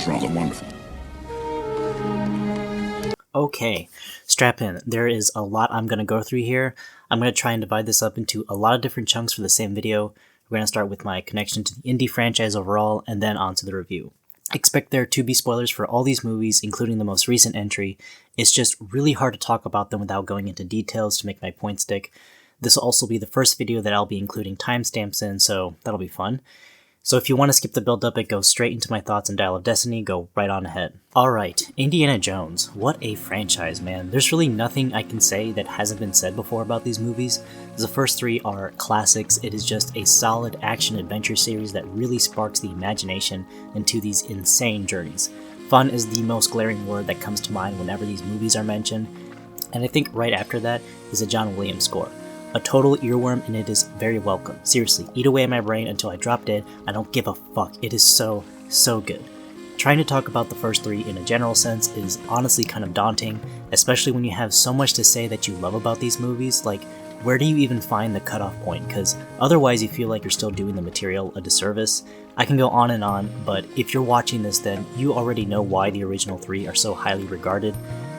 was rather wonderful. Okay, strap in. There is a lot I'm going to go through here. I'm going to try and divide this up into a lot of different chunks for the same video. We're going to start with my connection to the Indy franchise overall, and then on to the review. Expect there to be spoilers for all these movies, including the most recent entry. It's just really hard to talk about them without going into details to make my point stick. This will also be the first video that I'll be including timestamps in, so that'll be fun. So if you want to skip the build-up and go straight into my thoughts on Dial of Destiny, go right on ahead. Alright, Indiana Jones. What a franchise, man. There's really nothing I can say that hasn't been said before about these movies. The first three are classics. It is just a solid action-adventure series that really sparks the imagination into these insane journeys. Fun is the most glaring word that comes to mind whenever these movies are mentioned, and I think right after that is a John Williams score. A total earworm, and it is very welcome. Seriously, eat away at my brain until I drop dead. I don't give a fuck. It is so good. Trying to talk about the first three in a general sense is honestly kind of daunting, especially when you have so much to say that you love about these movies. Like, where do you even find the cutoff point? Because otherwise you feel like you're still doing the material a disservice. I can go on and on, but if you're watching this, then you already know why the original three are so highly regarded.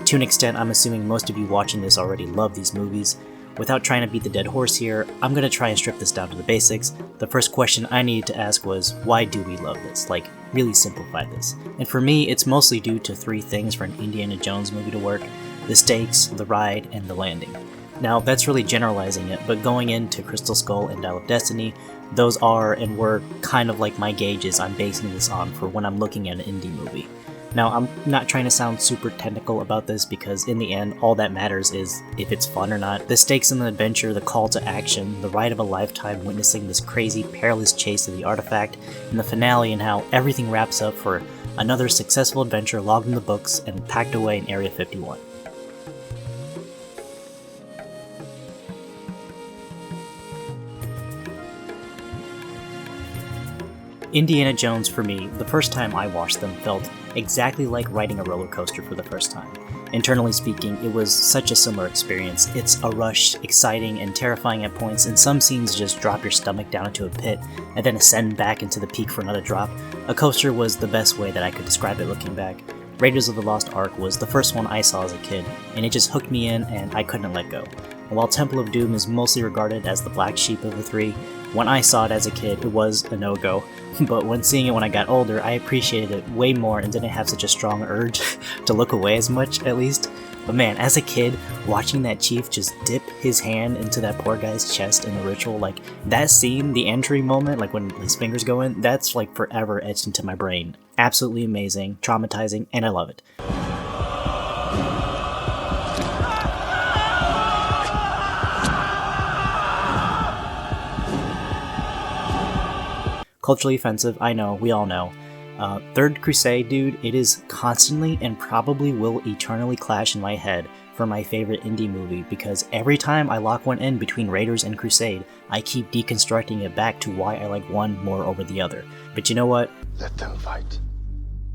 To an extent, I'm assuming most of you watching this already love these movies. Without trying to beat the dead horse here, I'm going to try and strip this down to the basics. The first question I needed to ask was, why do we love this? Like, really simplify this. And for me, it's mostly due to three things for an Indiana Jones movie to work: the stakes, the ride, and the landing. Now, that's really generalizing it, but going into Crystal Skull and Dial of Destiny, those are and were kind of like my gauges I'm basing this on for when I'm looking at an indie movie. Now, I'm not trying to sound super technical about this because in the end, all that matters is if it's fun or not. The stakes in the adventure, the call to action, the ride of a lifetime witnessing this crazy, perilous chase of the artifact, and the finale and how everything wraps up for another successful adventure logged in the books and packed away in Area 51. Indiana Jones, for me, the first time I watched them felt exactly like riding a roller coaster for the first time. Internally speaking, it was such a similar experience. It's a rush, exciting, and terrifying at points, and some scenes just drop your stomach down into a pit, and then ascend back into the peak for another drop. A coaster was the best way that I could describe it looking back. Raiders of the Lost Ark was the first one I saw as a kid, and it just hooked me in and I couldn't let go. And while Temple of Doom is mostly regarded as the black sheep of the three, when I saw it as a kid, it was a no-go, but when seeing it when I got older, I appreciated it way more and didn't have such a strong urge to look away as much, at least. But man, as a kid, watching that chief just dip his hand into that poor guy's chest in the ritual, like, that scene, the entry moment, like when his fingers go in, that's like forever etched into my brain. Absolutely amazing, traumatizing, and I love it. Culturally offensive, I know, we all know. Third Crusade, dude, it is constantly and probably will eternally clash in my head for my favorite indie movie, because every time I lock one in between Raiders and Crusade, I keep deconstructing it back to why I like one more over the other. But you know what? Let them fight.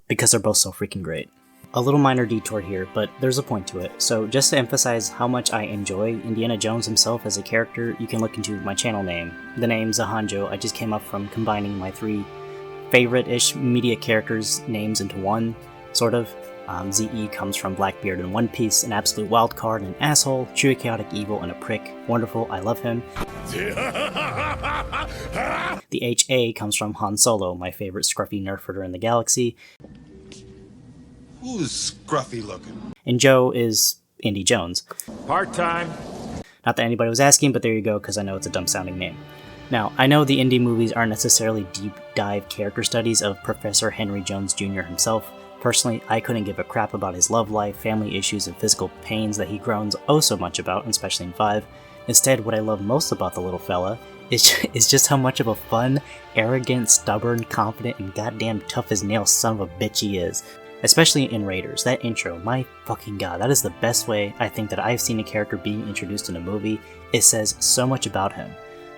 Because they're both so freaking great. A little minor detour here, but there's a point to it. So just to emphasize how much I enjoy Indiana Jones himself as a character, you can look into my channel name. The name Zehanjo, I just came up from combining my three favorite-ish media characters' names into one, sort of. ZE comes from Blackbeard in One Piece, an absolute wildcard, an asshole, true chaotic evil, and a prick. Wonderful, I love him. The HA comes from Han Solo, my favorite scruffy nerfherder in the galaxy. Who's scruffy looking? And Joe is Indy Jones. Part-time. Not that anybody was asking, but there you go, because I know it's a dumb-sounding name. Now, I know the indie movies aren't necessarily deep-dive character studies of Professor Henry Jones Jr. himself. Personally, I couldn't give a crap about his love life, family issues, and physical pains that he groans oh so much about, especially in 5. Instead, what I love most about the little fella is just how much of a fun, arrogant, stubborn, confident, and goddamn tough-as-nails son of a bitch he is. Especially in Raiders, that intro, my fucking god, that is the best way I think that I've seen a character being introduced in a movie. It says so much about him.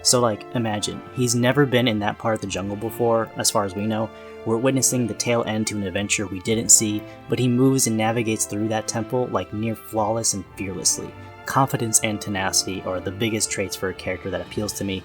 So like, imagine, he's never been in that part of the jungle before, as far as we know. We're witnessing the tail end to an adventure we didn't see, but he moves and navigates through that temple like near flawless and fearlessly. Confidence and tenacity are the biggest traits for a character that appeals to me.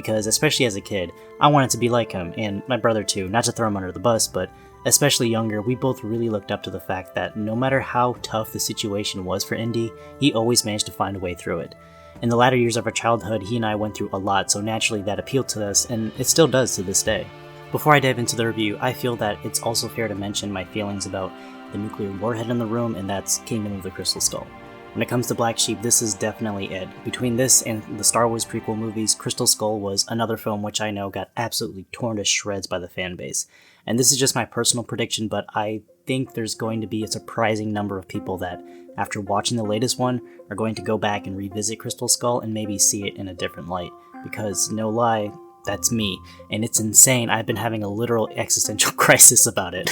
because especially as a kid, I wanted to be like him, and my brother too, not to throw him under the bus, but especially younger, we both really looked up to the fact that no matter how tough the situation was for Indy, he always managed to find a way through it. In the latter years of our childhood, he and I went through a lot, so naturally that appealed to us, and it still does to this day. Before I dive into the review, I feel that it's also fair to mention my feelings about the nuclear warhead in the room, and that's Kingdom of the Crystal Skull. When it comes to Black Sheep, this is definitely it. Between this and the Star Wars prequel movies, Crystal Skull was another film which I know got absolutely torn to shreds by the fan base. And this is just my personal prediction, but I think there's going to be a surprising number of people that, after watching the latest one, are going to go back and revisit Crystal Skull and maybe see it in a different light. Because, no lie, that's me, and it's insane. I've been having a literal existential crisis about it.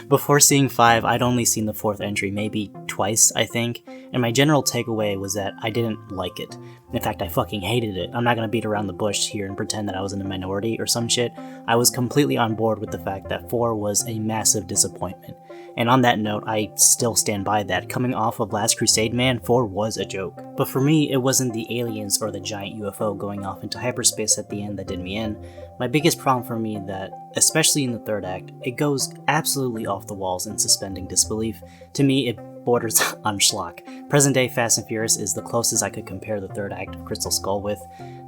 Before seeing 5, I'd only seen the 4th entry maybe twice, I think, and my general takeaway was that I didn't like it. In fact, I fucking hated it. I'm not gonna beat around the bush here and pretend that I was in a minority or some shit. I was completely on board with the fact that 4 was a massive disappointment. And on that note, I still stand by that. Coming off of Last Crusade, man, 4 was a joke. But for me, it wasn't the aliens or the giant UFO going off into hyperspace at the end that did me in. My biggest problem for me that, especially in the 3rd act, it goes absolutely off the walls and suspending disbelief. To me, it borders on schlock. Present day Fast and Furious is the closest I could compare the 3rd act of Crystal Skull with.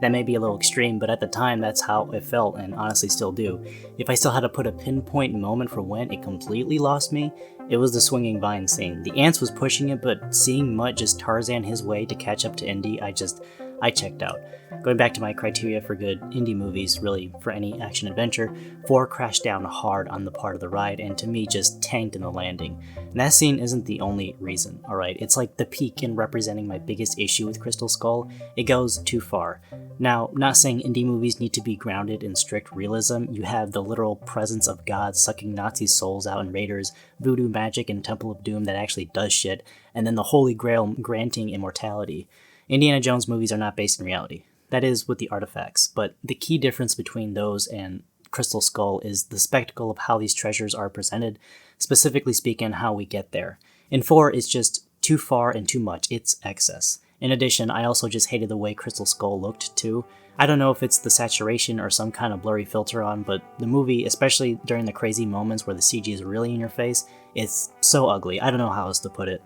That may be a little extreme, but at the time that's how it felt, and honestly still do. If I still had to put a pinpoint moment for when it completely lost me, it was the swinging vine scene. The ants was pushing it, but seeing Mutt just Tarzan his way to catch up to Indy, I checked out. Going back to my criteria for good indie movies, really for any action adventure, 4 crashed down hard on the part of the ride and to me just tanked in the landing. And that scene isn't the only reason, alright? It's like the peak in representing my biggest issue with Crystal Skull. It goes too far. Now, not saying indie movies need to be grounded in strict realism. You have the literal presence of God sucking Nazi souls out in Raiders, voodoo magic and Temple of Doom that actually does shit, and then the Holy Grail granting immortality. Indiana Jones movies are not based in reality. That is, with the artifacts, but the key difference between those and Crystal Skull is the spectacle of how these treasures are presented, specifically speaking how we get there. In 4, it's just too far and too much. It's excess. In addition, I also just hated the way Crystal Skull looked too. I don't know if it's the saturation or some kind of blurry filter on, but the movie, especially during the crazy moments where the CG is really in your face, it's so ugly. I don't know how else to put it.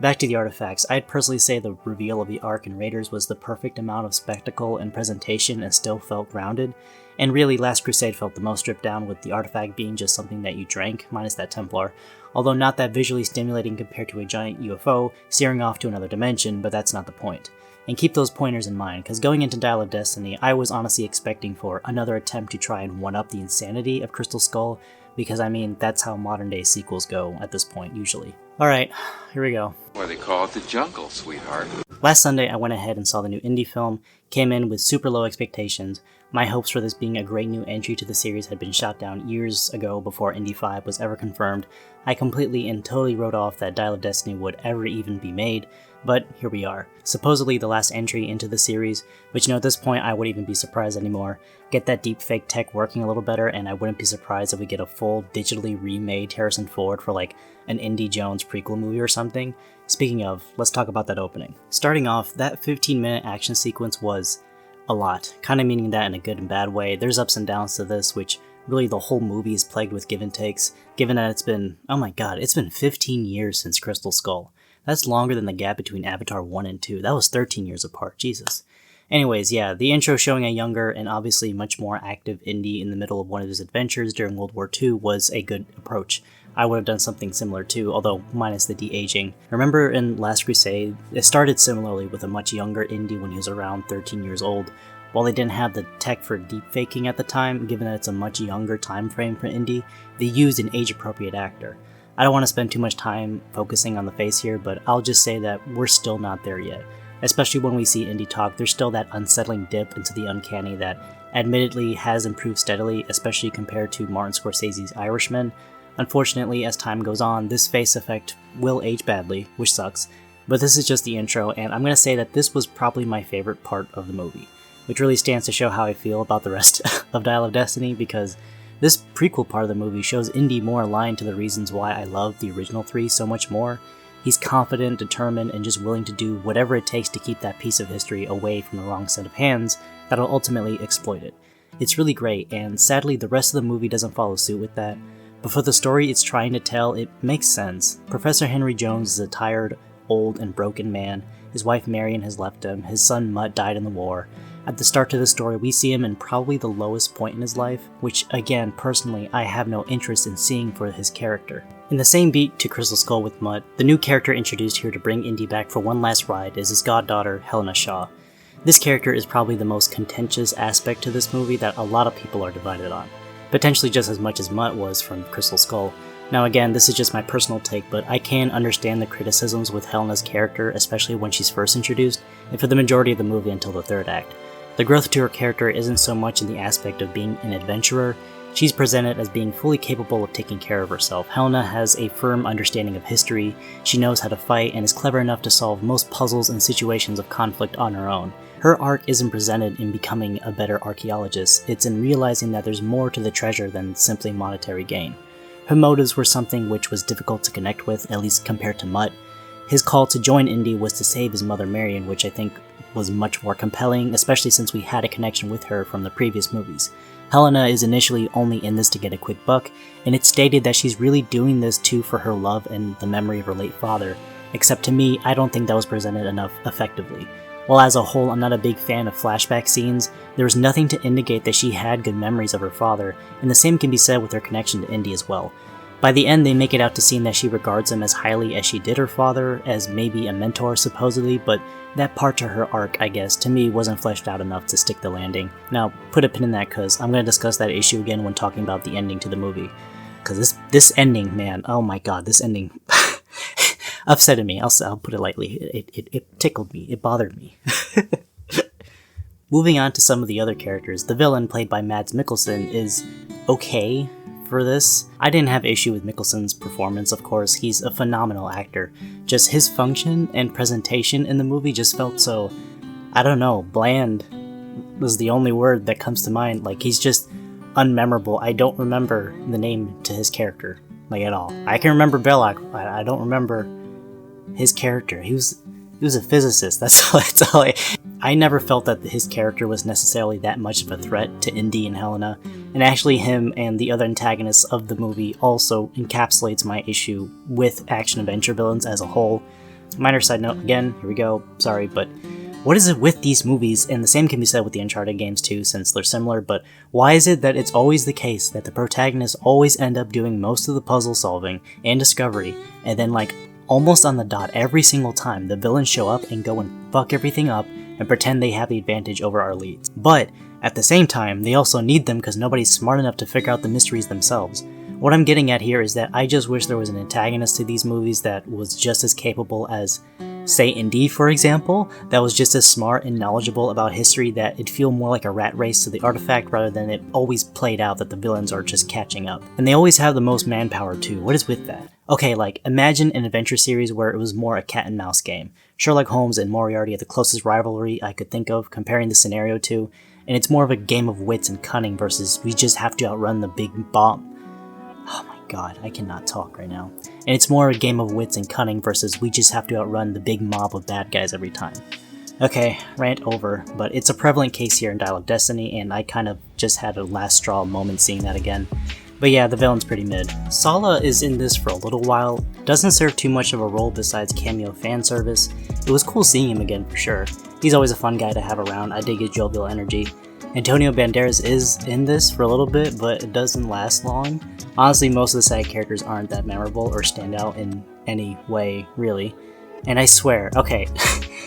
Back to the artifacts, I'd personally say the reveal of the Ark and Raiders was the perfect amount of spectacle and presentation and still felt grounded, and really Last Crusade felt the most stripped down with the artifact being just something that you drank, minus that Templar, although not that visually stimulating compared to a giant UFO steering off to another dimension, but that's not the point. And keep those pointers in mind, because going into Dial of Destiny, I was honestly expecting for another attempt to try and one-up the insanity of Crystal Skull, because I mean, that's how modern day sequels go at this point, usually. Alright, here we go. Why they call it the jungle, sweetheart. Last Sunday, I went ahead and saw the new Indy film, came in with super low expectations. My hopes for this being a great new entry to the series had been shot down years ago before Indy 5 was ever confirmed. I completely and totally wrote off that Dial of Destiny would ever even be made, but here we are. Supposedly the last entry into the series, which at this point I wouldn't even be surprised anymore. Get that deepfake tech working a little better and I wouldn't be surprised if we get a full digitally remade Harrison Ford for like an Indy Jones prequel movie or something. Speaking of, let's talk about that opening. Starting off, that 15-minute action sequence was a lot, kind of meaning that in a good and bad way. There's ups and downs to this, which really the whole movie is plagued with give and takes, given that it's been, oh my god, it's been 15 years since Crystal Skull. That's longer than the gap between Avatar 1 and 2. That was 13 years apart, Jesus. Anyways, yeah, the intro showing a younger and obviously much more active Indy in the middle of one of his adventures during World War II was a good approach. I would have done something similar too, although minus the de-aging. Remember in Last Crusade, it started similarly with a much younger Indy when he was around 13 years old. While they didn't have the tech for deepfaking at the time, given that it's a much younger time frame for Indy, they used an age-appropriate actor. I don't want to spend too much time focusing on the face here, but I'll just say that we're still not there yet. Especially when we see Indy talk, there's still that unsettling dip into the uncanny that admittedly has improved steadily, especially compared to Martin Scorsese's Irishman. Unfortunately, as time goes on, this face effect will age badly, which sucks, but this is just the intro, and I'm going to say that this was probably my favorite part of the movie, which really stands to show how I feel about the rest of Dial of Destiny, because this prequel part of the movie shows Indy more aligned to the reasons why I love the original 3 so much more. He's confident, determined, and just willing to do whatever it takes to keep that piece of history away from the wrong set of hands that'll ultimately exploit it. It's really great, and sadly the rest of the movie doesn't follow suit with that, but for the story it's trying to tell, it makes sense. Professor Henry Jones is a tired, old, and broken man. His wife Marion has left him, his son Mutt died in the war. At the start of the story, we see him in probably the lowest point in his life, which again, personally, I have no interest in seeing for his character. In the same beat to Crystal Skull with Mutt, the new character introduced here to bring Indy back for one last ride is his goddaughter, Helena Shaw. This character is probably the most contentious aspect to this movie that a lot of people are divided on, potentially just as much as Mutt was from Crystal Skull. Now again, this is just my personal take, but I can understand the criticisms with Helena's character, especially when she's first introduced, and for the majority of the movie until the third act. The growth to her character isn't so much in the aspect of being an adventurer, she's presented as being fully capable of taking care of herself. Helena has a firm understanding of history, she knows how to fight, and is clever enough to solve most puzzles and situations of conflict on her own. Her arc isn't presented in becoming a better archaeologist, it's in realizing that there's more to the treasure than simply monetary gain. Her motives were something which was difficult to connect with, at least compared to Mutt. His call to join Indy was to save his mother Marion, which I think was much more compelling, especially since we had a connection with her from the previous movies. Helena is initially only in this to get a quick buck, and it's stated that she's really doing this too for her love and the memory of her late father, except to me, I don't think that was presented enough effectively. While as a whole I'm not a big fan of flashback scenes, there was nothing to indicate that she had good memories of her father, and the same can be said with her connection to Indy as well. By the end, they make it out to seem that she regards him as highly as she did her father, as maybe a mentor supposedly, but that part to her arc, I guess, to me wasn't fleshed out enough to stick the landing. Now, put a pin in that cause I'm going to discuss that issue again when talking about the ending to the movie. Cause this ending, man, oh my god, this ending upsetted me, I'll put it lightly. It tickled me, it bothered me. Moving on to some of the other characters, the villain, played by Mads Mikkelsen, is okay for this. I didn't have issue with Mikkelsen's performance, of course, he's a phenomenal actor. Just his function and presentation in the movie just felt so, I don't know, bland was the only word that comes to mind. Like, he's just unmemorable. I don't remember the name to his character, like, at all. I can remember Belloc, I don't remember his character. He was a physicist, that's all I never felt that his character was necessarily that much of a threat to Indy and Helena, and actually him and the other antagonists of the movie also encapsulates my issue with action-adventure villains as a whole. Minor side note, again, here we go, sorry, but what is it with these movies, and the same can be said with the Uncharted games too, since they're similar, but why is it that it's always the case that the protagonists always end up doing most of the puzzle solving and discovery, and then like, almost on the dot every single time, the villains show up and go and fuck everything up and pretend they have the advantage over our leads. But, at the same time, they also need them because nobody's smart enough to figure out the mysteries themselves. What I'm getting at here is that I just wish there was an antagonist to these movies that was just as capable as, say, Indy, for example, that was just as smart and knowledgeable about history that it'd feel more like a rat race to the artifact rather than it always played out that the villains are just catching up. And they always have the most manpower too. What is with that? Okay, like, imagine an adventure series where it was more a cat and mouse game. Sherlock Holmes and Moriarty are the closest rivalry I could think of comparing the scenario to, and it's more of a game of wits and cunning versus we just have to outrun the big bomb. Oh my god, I cannot talk right now. And it's more a game of wits and cunning versus we just have to outrun the big mob of bad guys every time. Okay, rant over, but it's a prevalent case here in Dial of Destiny, and I kind of just had a last straw moment seeing that again. But yeah, the villain's pretty mid. Sala is in this for a little while, doesn't serve too much of a role besides cameo fan service. It was cool seeing him again for sure. He's always a fun guy to have around, I dig his jovial energy. Antonio Banderas is in this for a little bit, but it doesn't last long. Honestly, most of the side characters aren't that memorable or stand out in any way, really. And I swear, okay,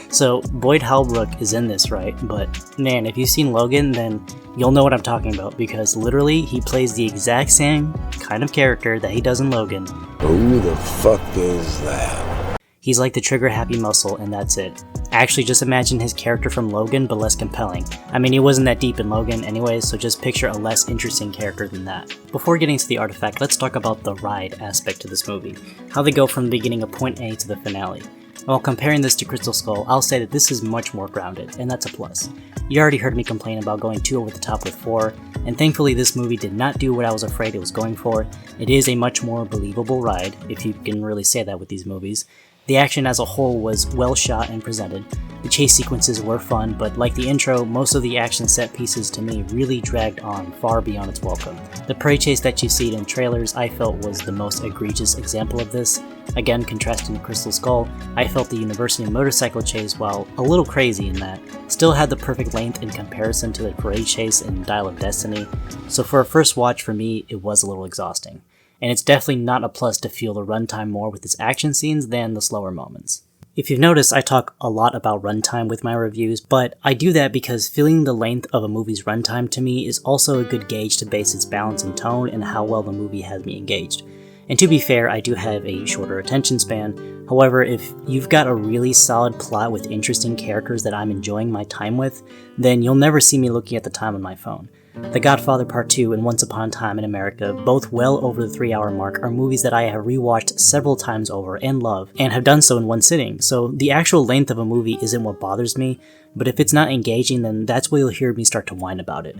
so Boyd Holbrook is in this, right? But man, if you've seen Logan, then you'll know what I'm talking about, because literally he plays the exact same kind of character that he does in Logan. Who the fuck is that? He's like the trigger-happy muscle, and that's it. Actually, just imagine his character from Logan, but less compelling. I mean, he wasn't that deep in Logan anyways, so just picture a less interesting character than that. Before getting to the artifact, let's talk about the ride aspect to this movie. How they go from the beginning of point A to the finale. While comparing this to Crystal Skull, I'll say that this is much more grounded, and that's a plus. You already heard me complain about going too over the top with 4, and thankfully this movie did not do what I was afraid it was going for. It is a much more believable ride, if you can really say that with these movies. The action as a whole was well shot and presented. The chase sequences were fun, but like the intro, most of the action set pieces to me really dragged on far beyond its welcome. The prey chase that you see in trailers I felt was the most egregious example of this. Again, contrasting to Crystal Skull, I felt the university motorcycle chase, while a little crazy in that, still had the perfect length in comparison to the parade chase in Dial of Destiny, so for a first watch for me, it was a little exhausting. And it's definitely not a plus to feel the runtime more with its action scenes than the slower moments. If you've noticed, I talk a lot about runtime with my reviews, but I do that because feeling the length of a movie's runtime to me is also a good gauge to base its balance and tone and how well the movie has me engaged. And to be fair, I do have a shorter attention span. However, if you've got a really solid plot with interesting characters that I'm enjoying my time with, then you'll never see me looking at the time on my phone. The Godfather Part 2 and Once Upon a Time in America, both well over the 3-hour mark, are movies that I have rewatched several times over and love, and have done so in one sitting, so the actual length of a movie isn't what bothers me, but if it's not engaging, then that's where you'll hear me start to whine about it.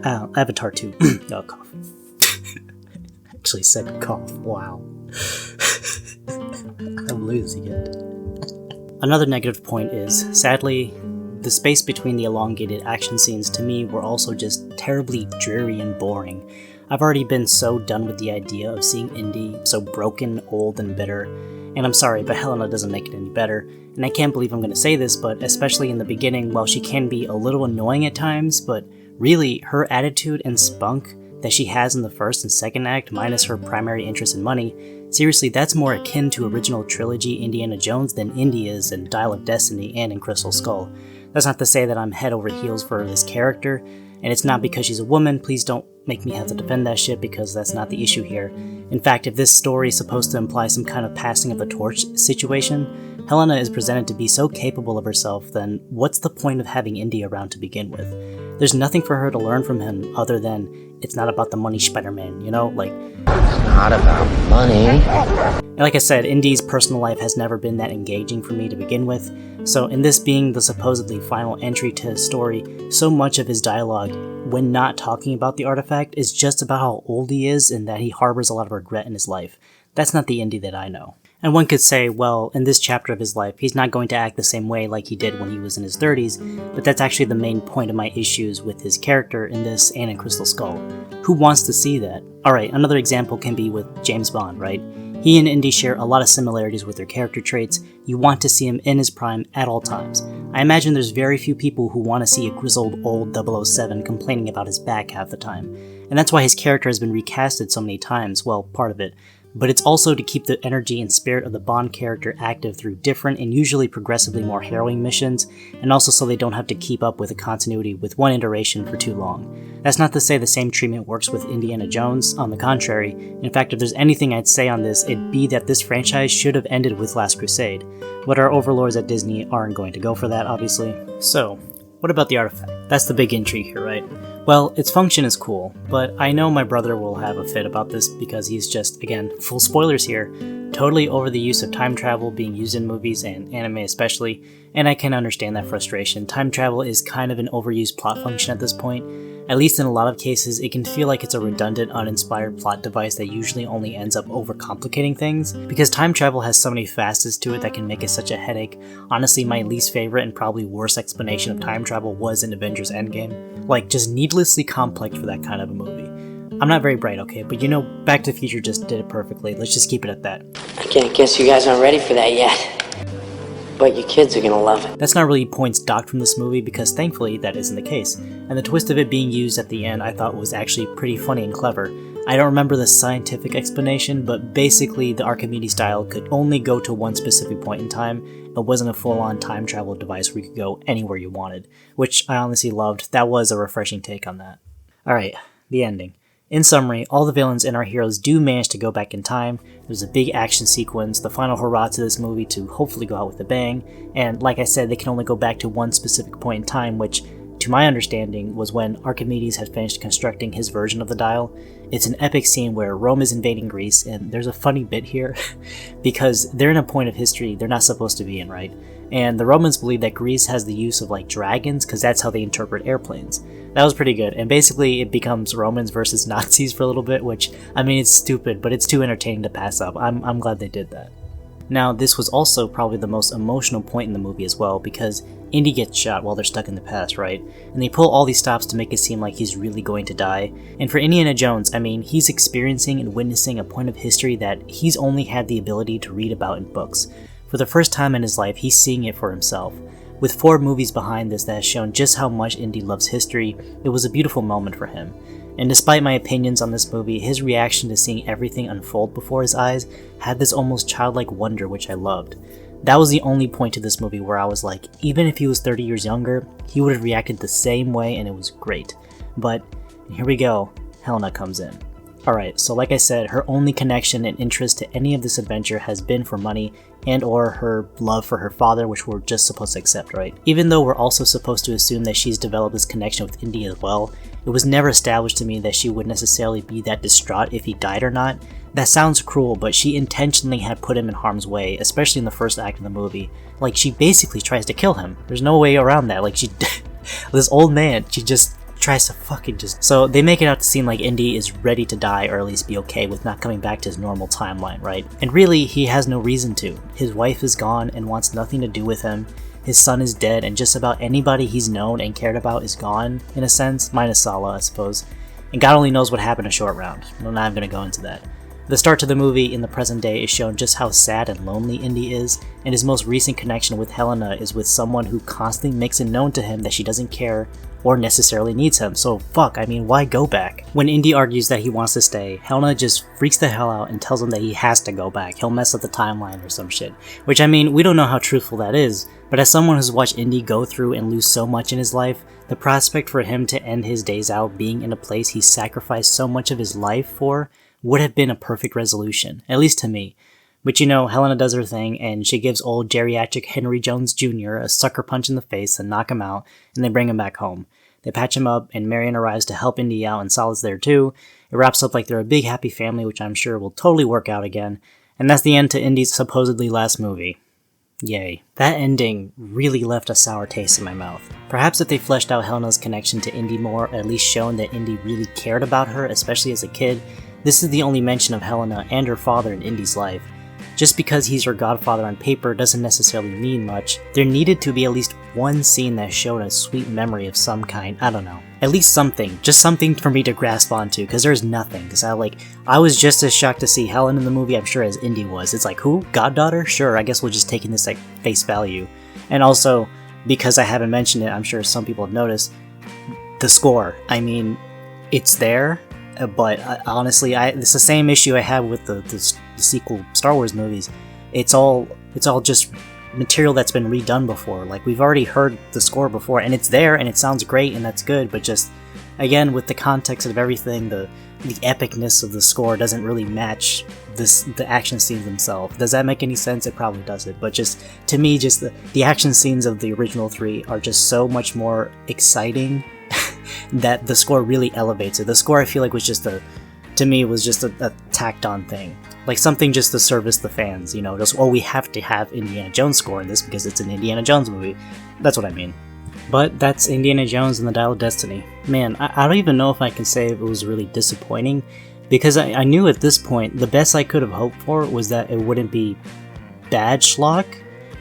Avatar 2. Oh, cough. Actually said cough, wow. I'm losing it. Another negative point is, sadly, the space between the elongated action scenes to me were also just terribly dreary and boring. I've already been so done with the idea of seeing Indy so broken, old, and bitter, and I'm sorry, but Helena doesn't make it any better, and I can't believe I'm going to say this, but especially in the beginning, while she can be a little annoying at times, but really, her attitude and spunk that she has in the first and second act, minus her primary interest in money, seriously, that's more akin to original trilogy Indiana Jones than Indy is in Dial of Destiny and in Crystal Skull. That's not to say that I'm head over heels for this character, and it's not because she's a woman. Please don't make me have to defend that shit, because that's not the issue here. In fact, if this story is supposed to imply some kind of passing of the torch situation, Helena is presented to be so capable of herself, then what's the point of having Indy around to begin with? There's nothing for her to learn from him other than, it's not about the money, Spider-Man, you know? Like, It's not about money. And like I said, Indy's personal life has never been that engaging for me to begin with, so in this being the supposedly final entry to his story, so much of his dialogue, when not talking about the artifact, is just about how old he is and that he harbors a lot of regret in his life. That's not the Indy that I know. And one could say, well, in this chapter of his life, he's not going to act the same way like he did when he was in his 30s, but that's actually the main point of my issues with his character in this and in Crystal Skull. Who wants to see that? Alright, another example can be with James Bond, right? He and Indy share a lot of similarities with their character traits. You want to see him in his prime at all times. I imagine there's very few people who want to see a grizzled old 007 complaining about his back half the time. And that's why his character has been recasted so many times, well, part of it. But it's also to keep the energy and spirit of the Bond character active through different and usually progressively more harrowing missions, and also so they don't have to keep up with a continuity with one iteration for too long. That's not to say the same treatment works with Indiana Jones, on the contrary. In fact, if there's anything I'd say on this, it'd be that this franchise should have ended with Last Crusade. But our overlords at Disney aren't going to go for that, obviously. So, what about the artifact? That's the big intrigue here, right? Well, its function is cool, but I know my brother will have a fit about this because he's just, again, full spoilers here, totally over the use of time travel being used in movies and anime especially, and I can understand that frustration. Time travel is kind of an overused plot function at this point. At least in a lot of cases, it can feel like it's a redundant, uninspired plot device that usually only ends up overcomplicating things, because time travel has so many facets to it that can make it such a headache. Honestly, my least favorite and probably worst explanation of time travel was in Avengers Endgame. Like, just needlessly complex for that kind of a movie. I'm not very bright, okay, but you know, Back to the Future just did it perfectly. Let's just keep it at that. I can't guess you guys aren't ready for that yet. But your kids are gonna love it. That's not really points docked from this movie because thankfully that isn't the case, and the twist of it being used at the end I thought was actually pretty funny and clever. I don't remember the scientific explanation, but basically the Archimedes dial could only go to one specific point in time. It wasn't a full-on time travel device where you could go anywhere you wanted, which I honestly loved. That was a refreshing take on that. Alright, the ending. In summary, all the villains and our heroes do manage to go back in time. There's a big action sequence, the final hurrah to this movie to hopefully go out with a bang, and like I said, they can only go back to one specific point in time, which, to my understanding, was when Archimedes had finished constructing his version of the dial. It's an epic scene where Rome is invading Greece, and there's a funny bit here, because they're in a point of history they're not supposed to be in, right? And the Romans believe that Greece has the use of like dragons, because that's how they interpret airplanes. That was pretty good, and basically it becomes Romans versus Nazis for a little bit, which, I mean, it's stupid, but it's too entertaining to pass up. I'm glad they did that. Now, this was also probably the most emotional point in the movie as well, because Indy gets shot while they're stuck in the past, right? And they pull all these stops to make it seem like he's really going to die. And for Indiana Jones, I mean, he's experiencing and witnessing a point of history that he's only had the ability to read about in books. For the first time in his life, he's seeing it for himself. With 4 movies behind this that has shown just how much Indy loves history, it was a beautiful moment for him. And despite my opinions on this movie, his reaction to seeing everything unfold before his eyes had this almost childlike wonder which I loved. That was the only point to this movie where I was like, even if he was 30 years younger, he would have reacted the same way and it was great. But, here we go, Helena comes in. Alright, so like I said, her only connection and interest to any of this adventure has been for money and or her love for her father, which we're just supposed to accept, right? Even though we're also supposed to assume that she's developed this connection with Indy as well, it was never established to me that she would necessarily be that distraught if he died or not. That sounds cruel, but she intentionally had put him in harm's way, especially in the first act of the movie. Like, she basically tries to kill him. There's no way around that. Like, this old man, she just tries to fucking just... So they make it out to seem like Indy is ready to die, or at least be okay with not coming back to his normal timeline, right? And really, he has no reason to. His wife is gone and wants nothing to do with him. His son is dead, and just about anybody he's known and cared about is gone, in a sense, minus Sala, I suppose. And God only knows what happened to Short Round. I'm not gonna go into that. The start to the movie in the present day is shown just how sad and lonely Indy is, and his most recent connection with Helena is with someone who constantly makes it known to him that she doesn't care or necessarily needs him, so fuck, I mean, why go back? When Indy argues that he wants to stay, Helena just freaks the hell out and tells him that he has to go back. He'll mess up the timeline or some shit. Which, I mean, we don't know how truthful that is, but as someone who's watched Indy go through and lose so much in his life, the prospect for him to end his days out being in a place he sacrificed so much of his life for would have been a perfect resolution, at least to me. But you know, Helena does her thing, and she gives old geriatric Henry Jones Jr. a sucker punch in the face to knock him out, and they bring him back home. They patch him up, and Marion arrives to help Indy out, and Sal's there too. It wraps up like they're a big happy family, which I'm sure will totally work out again. And that's the end to Indy's supposedly last movie. Yay. That ending really left a sour taste in my mouth. Perhaps if they fleshed out Helena's connection to Indy more, or at least shown that Indy really cared about her, especially as a kid, this is the only mention of Helena and her father in Indy's life. Just because he's her godfather on paper doesn't necessarily mean much. There needed to be at least one scene that showed a sweet memory of some kind, I don't know. At least something, just something for me to grasp onto, because there's nothing. Because I was just as shocked to see Helen in the movie, I'm sure, as Indy was. It's like, who? Goddaughter? Sure, I guess we'll just take in this at face value. And also, because I haven't mentioned it, I'm sure some people have noticed, the score. I mean, it's there, but honestly, it's the same issue I have with the sequel Star Wars movies. It's all just material that's been redone before. Like, we've already heard the score before, and it's there, and it sounds great, and that's good, but just, again, with the context of everything, the epicness of the score doesn't really match the action scenes themselves. Does that make any sense? It probably doesn't, but just, to me, just the action scenes of the original 3 are just so much more exciting that the score really elevates it. The score, I feel like, was just to me, was just a tacked on thing. Like something just to service the fans, you know, just, oh, we have to have Indiana Jones score in this because it's an Indiana Jones movie. That's what I mean. But that's Indiana Jones and the Dial of Destiny. Man, I don't even know if I can say it was really disappointing, because I knew at this point the best I could have hoped for was that it wouldn't be bad schlock,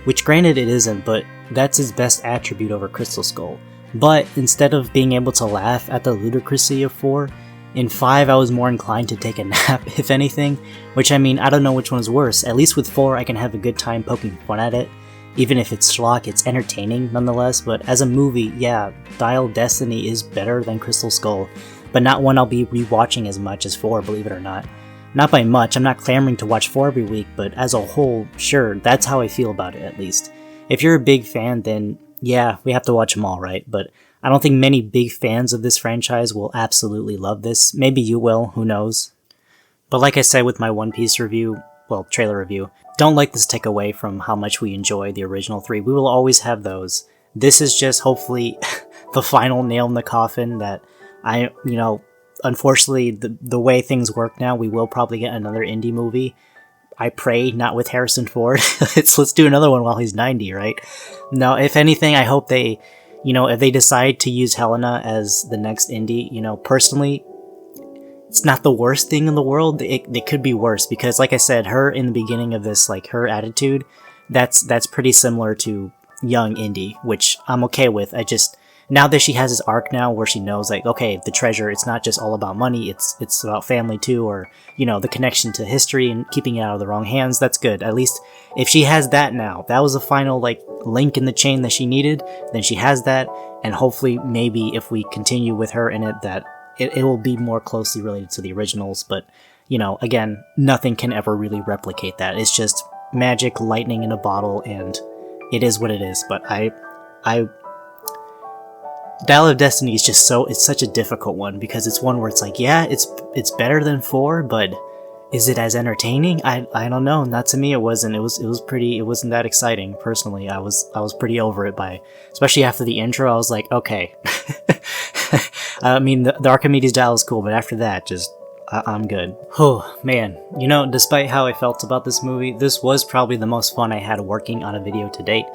which granted it isn't, but that's his best attribute over Crystal Skull. But instead of being able to laugh at the ludicrousy of 4, in 5 I was more inclined to take a nap, if anything, which, I mean, I don't know which one is worse. At least with 4 I can have a good time poking fun at it. Even if it's schlock, it's entertaining nonetheless, but as a movie, yeah, Dial of Destiny is better than Crystal Skull, but not one I'll be rewatching as much as 4, believe it or not. Not by much, I'm not clamoring to watch 4 every week, but as a whole, sure, that's how I feel about it at least. If you're a big fan, then yeah, we have to watch them all, right? But I don't think many big fans of this franchise will absolutely love this. Maybe you will, who knows? But like I said with my One Piece review, well, trailer review, don't let this take away from how much we enjoy the original 3. We will always have those. This is just hopefully the final nail in the coffin that unfortunately, the way things work now, we will probably get another Indy movie. I pray not with Harrison Ford. Let's do another one while he's 90, right? No, if anything, I hope they, if they decide to use Helena as the next Indy, personally, it's not the worst thing in the world. It could be worse because, like I said, her in the beginning of this, like her attitude, that's pretty similar to young Indy, which I'm okay with. I just, now that she has this arc now where she knows, like, okay, the treasure, it's not just all about money, it's about family too, or, you know, the connection to history and keeping it out of the wrong hands. That's good. At least if she has that now, that was the final, like, link in the chain that she needed, then she has that, and hopefully maybe if we continue with her in it, that it will be more closely related to the originals. But, you know, again, nothing can ever really replicate that. It's just magic, lightning in a bottle, and it is what it is. But Dial of Destiny is just it's such a difficult one, because it's one where it's like, yeah, it's better than 4, but is it as entertaining? I don't know. Not to me, it wasn't. It wasn't that exciting. Personally, I was pretty over it especially after the intro. I was like, okay. I mean, the Archimedes dial is cool, but after that, I'm good. Oh, man. You know, despite how I felt about this movie, this was probably the most fun I had working on a video to date.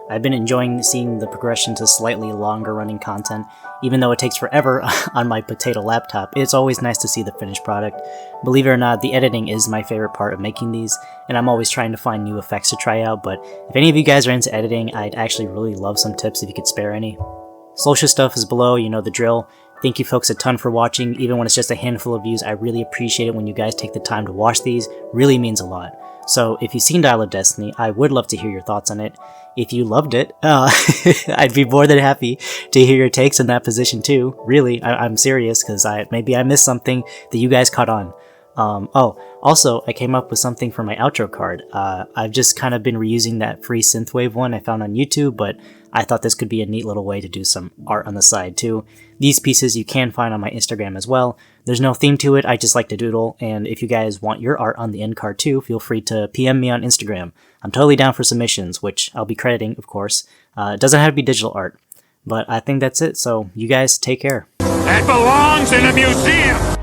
I've been enjoying seeing the progression to slightly longer running content, even though it takes forever on my potato laptop. It's always nice to see the finished product. Believe it or not, the editing is my favorite part of making these, and I'm always trying to find new effects to try out, but if any of you guys are into editing, I'd actually really love some tips if you could spare any. Social stuff is below, you know the drill. Thank you folks a ton for watching. Even when it's just a handful of views, I really appreciate it when you guys take the time to watch these. Really means a lot. So if you've seen Dial of Destiny, I would love to hear your thoughts on it. If you loved it, I'd be more than happy to hear your takes in that position too. Really, I'm serious, because maybe I missed something that you guys caught on. Also, I came up with something for my outro card. I've just kind of been reusing that free synthwave one I found on YouTube, but I thought this could be a neat little way to do some art on the side too. These pieces you can find on my Instagram as well. There's no theme to it, I just like to doodle, and if you guys want your art on the end card too, feel free to PM me on Instagram. I'm totally down for submissions, which I'll be crediting, of course. It doesn't have to be digital art. But I think that's it, so you guys take care. That belongs in a museum!